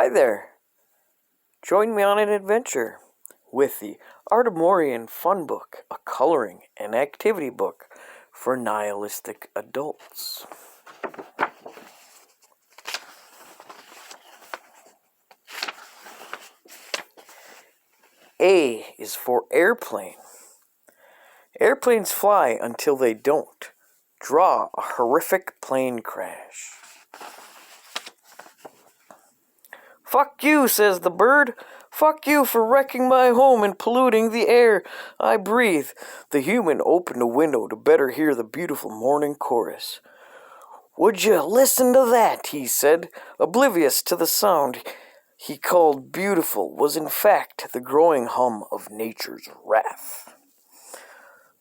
Hi there. Join me on an adventure with the Artemorian Fun Book, a coloring and activity book for nihilistic adults. A is for airplane. Airplanes fly until they don't. Draw a horrific plane crash. Fuck you, says the bird. Fuck you for wrecking my home and polluting the air I breathe. The human opened a window to better hear the beautiful morning chorus. Would you listen to that, he said, oblivious to the sound he called beautiful was in fact the growing hum of nature's wrath.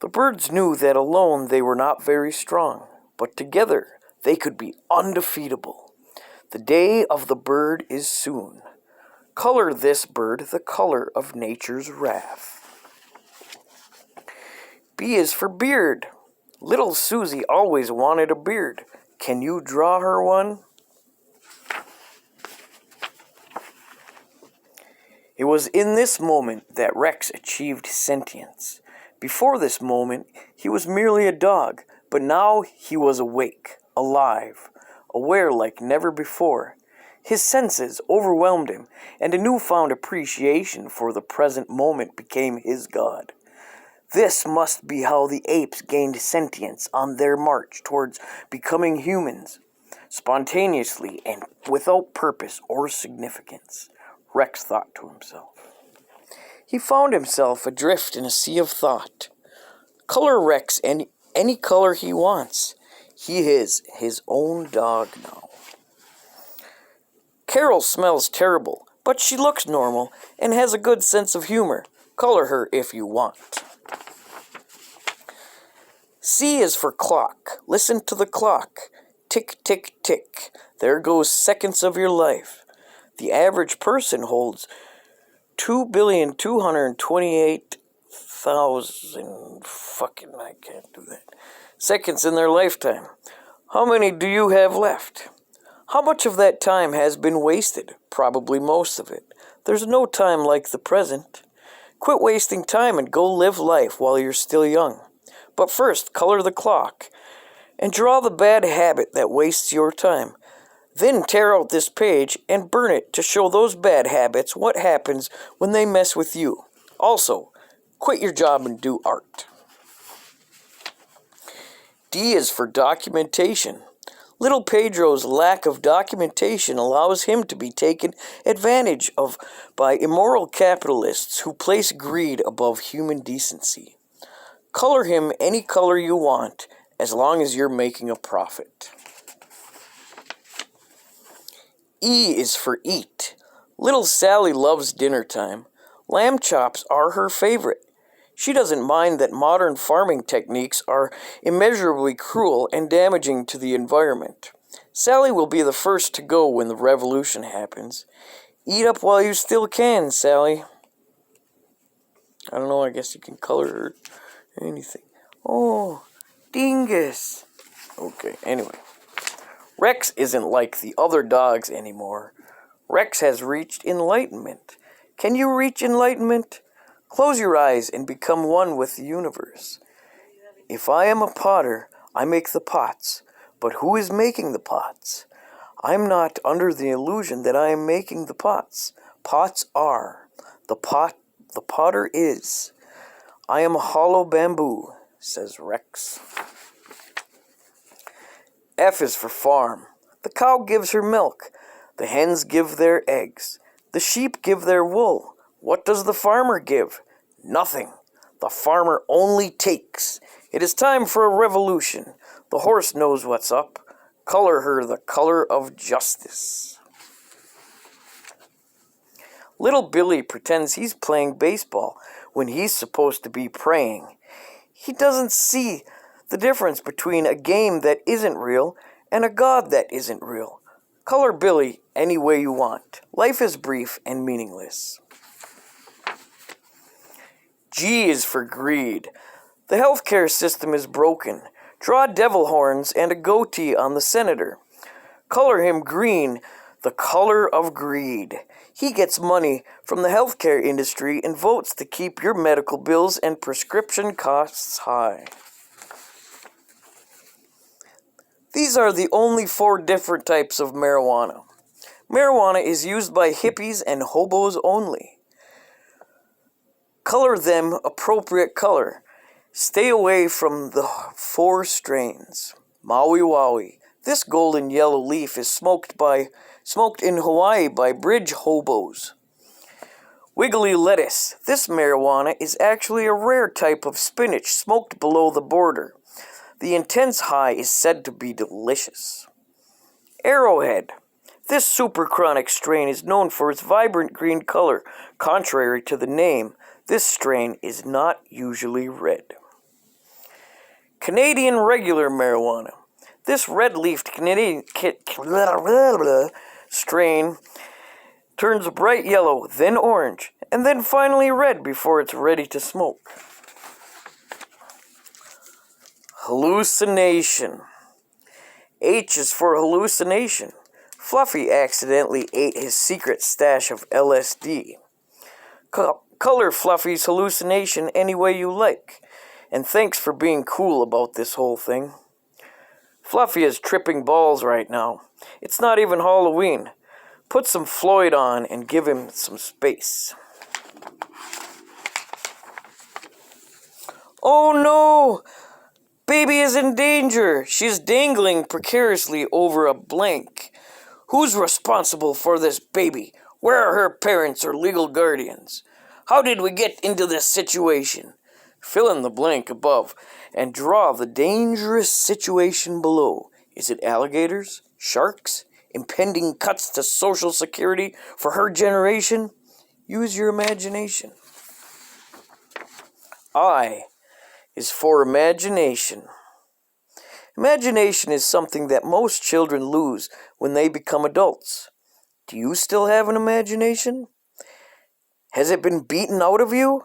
The birds knew that alone they were not very strong, but together they could be undefeatable. The day of the bird is soon. Color this bird the color of nature's wrath. B is for beard. Little Susie always wanted a beard. Can you draw her one? It was in this moment that Rex achieved sentience. Before this moment, he was merely a dog, but now he was awake, alive, aware like never before. His senses overwhelmed him, and a newfound appreciation for the present moment became his god. This must be how the apes gained sentience on their march towards becoming humans, spontaneously and without purpose or significance, Rex thought to himself. He found himself adrift in a sea of thought. Color Rex any color he wants. He is his own dog now. Carol smells terrible, but she looks normal and has a good sense of humor. Color her if you want. C is for clock. Listen to the clock. Tick, tick, tick. There goes seconds of your life. The average person holds 2,228,000 fucking, I can't do that, seconds in their lifetime. How many do you have left? How much of that time has been wasted? Probably most of it. There's no time like the present. Quit wasting time and go live life while you're still young. But first, color the clock and draw the bad habit that wastes your time. Then tear out this page and burn it to show those bad habits what happens when they mess with you. Also, quit your job and do art. D is for documentation. Little Pedro's lack of documentation allows him to be taken advantage of by immoral capitalists who place greed above human decency. Color him any color you want, as long as you're making a profit. E is for eat. Little Sally loves dinner time. Lamb chops are her favorite. She doesn't mind that modern farming techniques are immeasurably cruel and damaging to the environment. Sally will be the first to go when the revolution happens. Eat up while you still can, Sally. I don't know, I guess you can color her anything. Oh, dingus. Okay, anyway. Rex isn't like the other dogs anymore. Rex has reached enlightenment. Can you reach enlightenment? Close your eyes and become one with the universe. If I am a potter, I make the pots. But who is making the pots? I'm not under the illusion that I am making the pots. Pots are. The potter is. I am a hollow bamboo, says Rex. F is for farm. The cow gives her milk. The hens give their eggs. The sheep give their wool. What does the farmer give? Nothing. The farmer only takes. It is time for a revolution. The horse knows what's up. Color her the color of justice. Little Billy pretends he's playing baseball when he's supposed to be praying. He doesn't see the difference between a game that isn't real and a God that isn't real. Color Billy any way you want. Life is brief and meaningless. G is for greed. The healthcare system is broken. Draw devil horns and a goatee on the senator. Color him green The color of greed. He gets money from the healthcare industry and votes to keep your medical bills and prescription costs high. These are the only 4 different types of marijuana. Marijuana is used by hippies and hobos only. Color them appropriate color. Stay away from the 4 strains. Maui Wowie. This golden yellow leaf is smoked in Hawaii by bridge hobos. Wiggly lettuce. This marijuana is actually a rare type of spinach smoked below the border. The intense high is said to be delicious. Arrowhead. This super chronic strain is known for its vibrant green color. Contrary to the name, this strain is not usually red. Canadian regular marijuana. This red-leafed Canadian strain turns bright yellow, then orange, and then finally red before it's ready to smoke. Hallucination. H is for hallucination. Fluffy accidentally ate his secret stash of LSD. Color Fluffy's hallucination any way you like. And thanks for being cool about this whole thing. Fluffy is tripping balls right now. It's not even Halloween. Put some Floyd on and give him some space. Oh no! Baby is in danger. She's dangling precariously over a blank. Who's responsible for this baby? Where are her parents or legal guardians? How did we get into this situation? Fill in the blank above and draw the dangerous situation below. Is it alligators? Sharks? Impending cuts to Social Security for her generation? Use your imagination. I is for imagination. Imagination is something that most children lose when they become adults. Do you still have an imagination? Has it been beaten out of you?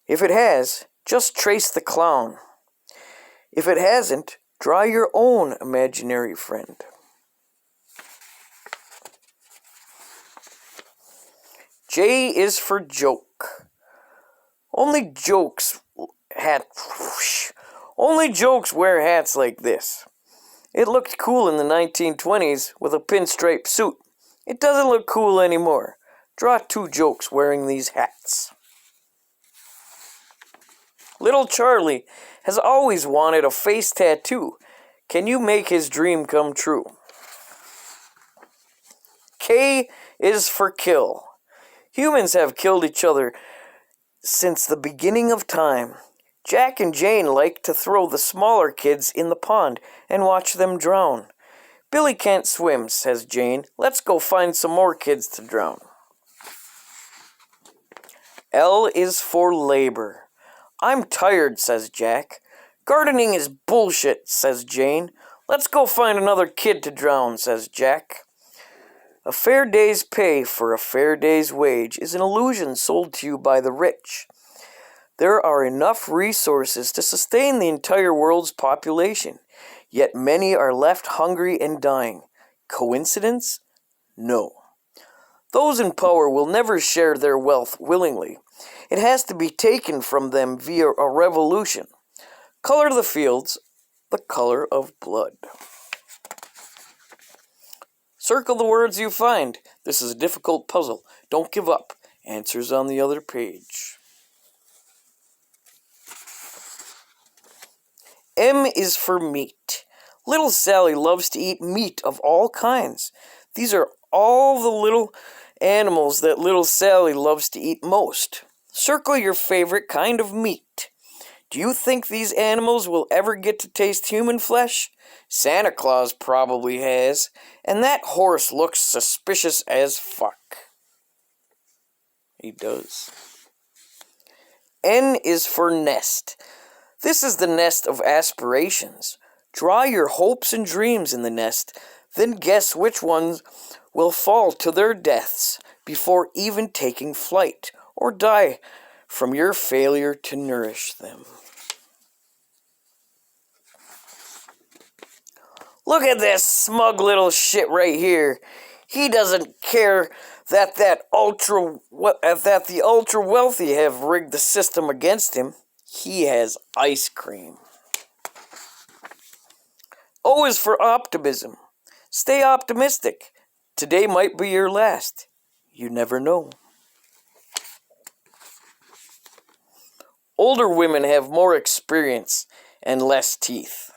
If it has, just trace the clown. If it hasn't, draw your own imaginary friend. J is for joke. Only jokes wear hats like this. It looked cool in the 1920s with a pinstripe suit. It doesn't look cool anymore. Draw 2 jokes wearing these hats. Little Charlie has always wanted a face tattoo. Can you make his dream come true? K is for kill. Humans have killed each other since the beginning of time. Jack and Jane like to throw the smaller kids in the pond and watch them drown. Billy can't swim, says Jane. Let's go find some more kids to drown. L is for labor. I'm tired, says Jack. Gardening is bullshit, says Jane. Let's go find another kid to drown, says Jack. A fair day's pay for a fair day's wage is an illusion sold to you by the rich. There are enough resources to sustain the entire world's population, yet many are left hungry and dying. Coincidence? No. Those in power will never share their wealth willingly. It has to be taken from them via a revolution. Color the fields the color of blood. Circle the words you find. This is a difficult puzzle. Don't give up. Answers on the other page. M is for meat. Little Sally loves to eat meat of all kinds. These are all the little animals that little Sally loves to eat most. Circle your favorite kind of meat. Do you think these animals will ever get to taste human flesh? Santa Claus probably has, and that horse looks suspicious as fuck. He does. N is for nest. This is the nest of aspirations. Draw your hopes and dreams in the nest, then guess which ones will fall to their deaths before even taking flight, or die from your failure to nourish them. Look at this smug little shit right here. He doesn't care that the ultra wealthy have rigged the system against him. He has ice cream. O is for optimism. Stay optimistic. Today might be your last. You never know. Older women have more experience and less teeth.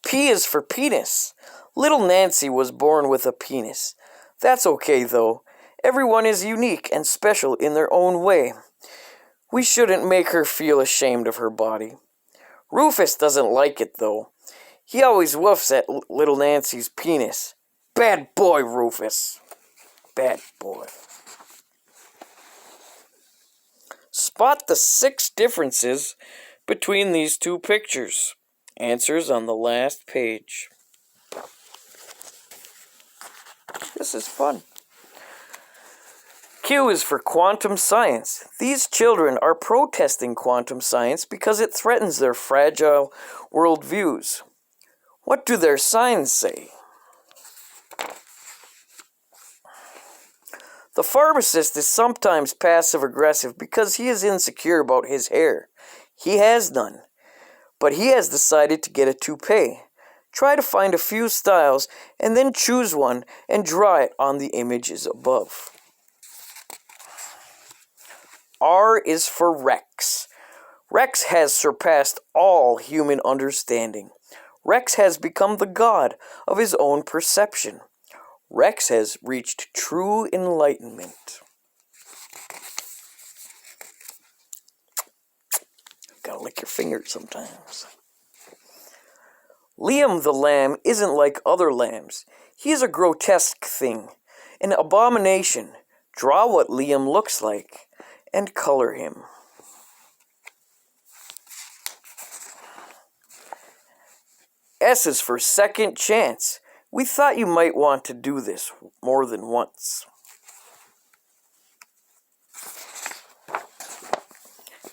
P is for penis. Little Nancy was born with a penis. That's okay, though. Everyone is unique and special in their own way. We shouldn't make her feel ashamed of her body. Rufus doesn't like it, though. He always woofs at little Nancy's penis. Bad boy, Rufus. Bad boy. Spot the 6 differences between these 2 pictures. Answers on the last page. This is fun. Q is for quantum science. These children are protesting quantum science because it threatens their fragile worldviews. What do their signs say? The pharmacist is sometimes passive-aggressive because he is insecure about his hair. He has none, but he has decided to get a toupee. Try to find a few styles and then choose one and draw it on the images above. R is for Rex. Rex has surpassed all human understanding. Rex has become the god of his own perception. Rex has reached true enlightenment. Gotta lick your fingers sometimes. Liam the lamb isn't like other lambs. He is a grotesque thing, an abomination. Draw what Liam looks like and color him. S is for second chance. We thought you might want to do this more than once.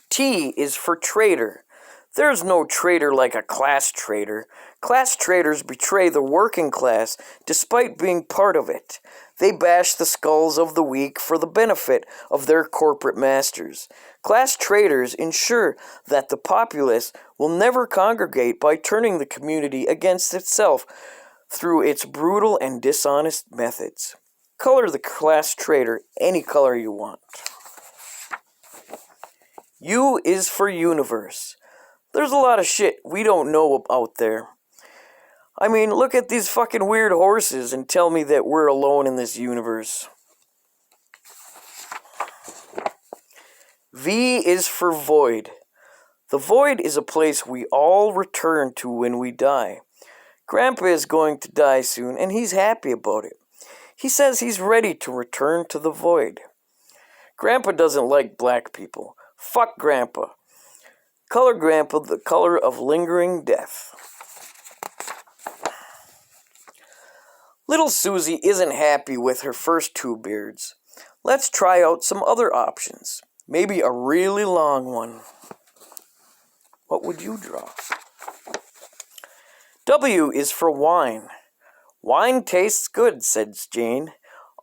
T is for traitor. There's no traitor like a class traitor. Class traitors betray the working class despite being part of it. They bash the skulls of the weak for the benefit of their corporate masters. Class traitors ensure that the populace will never congregate by turning the community against itself through its brutal and dishonest methods. Color the class traitor any color you want. U is for universe. There's a lot of shit we don't know out there. I mean, look at these fucking weird horses and tell me that we're alone in this universe. V is for void. The void is a place we all return to when we die. Grandpa is going to die soon, and he's happy about it. He says he's ready to return to the void. Grandpa doesn't like black people. Fuck Grandpa. Color Grandpa the color of lingering death. Little Susie isn't happy with her first 2 beards. Let's try out some other options. Maybe a really long one. What would you draw? W is for wine. Wine tastes good, said Jane.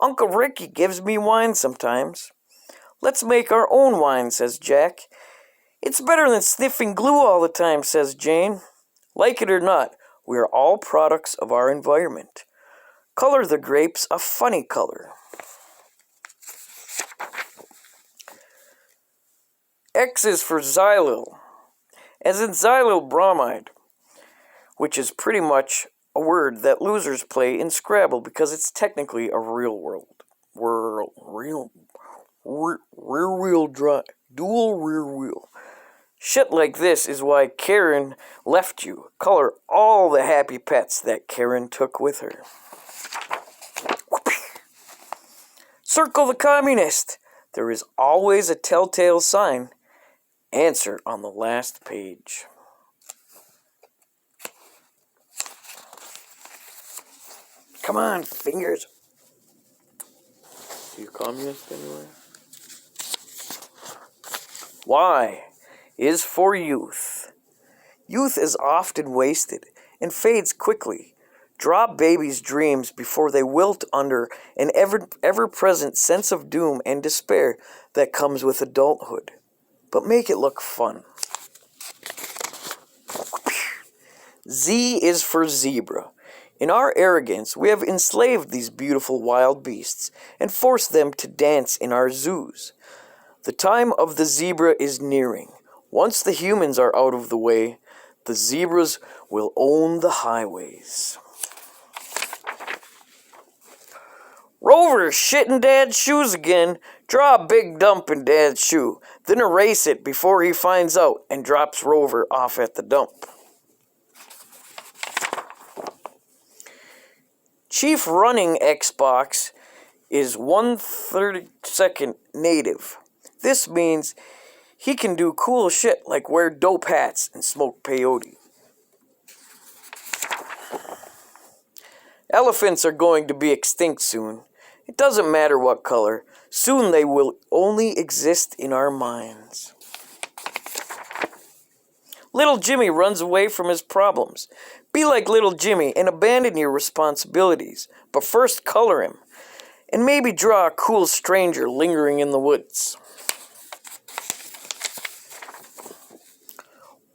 Uncle Ricky gives me wine sometimes. Let's make our own wine, says Jack. It's better than sniffing glue all the time, says Jane. Like it or not, we are all products of our environment. Color the grapes a funny color. X is for xylyl, as in xylyl bromide, which is pretty much a word that losers play in Scrabble because it's technically a real rear-wheel drive, dual rear wheel. Shit like this is why Karen left you. Color all the happy pets that Karen took with her. Circle the communist. There is always a telltale sign. Answer on the last page. Come on, fingers. Are you communist anywhere? Y is for youth. Youth is often wasted, and fades quickly. Draw babies' dreams before they wilt under an ever-present sense of doom and despair that comes with adulthood. But make it look fun. Z is for zebra. In our arrogance, we have enslaved these beautiful wild beasts and forced them to dance in our zoos. The time of the zebra is nearing. Once the humans are out of the way, the zebras will own the highways. Rover's shitting Dad's shoes again. Draw a big dump in Dad's shoe, then erase it before he finds out and drops Rover off at the dump. Chief running Xbox is 1/32nd native. This means he can do cool shit like wear dope hats and smoke peyote. Elephants are going to be extinct soon. It doesn't matter what color. Soon they will only exist in our minds. Little Jimmy runs away from his problems. Be like little Jimmy and abandon your responsibilities, but first color him. And maybe draw a cool stranger lingering in the woods.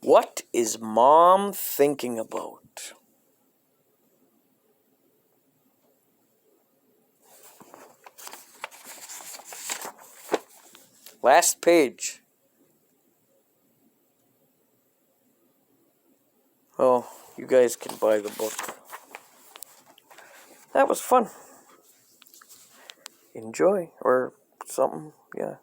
What is Mom thinking about? Last page. Oh, you guys can buy the book. That was fun. Enjoy, or something, yeah.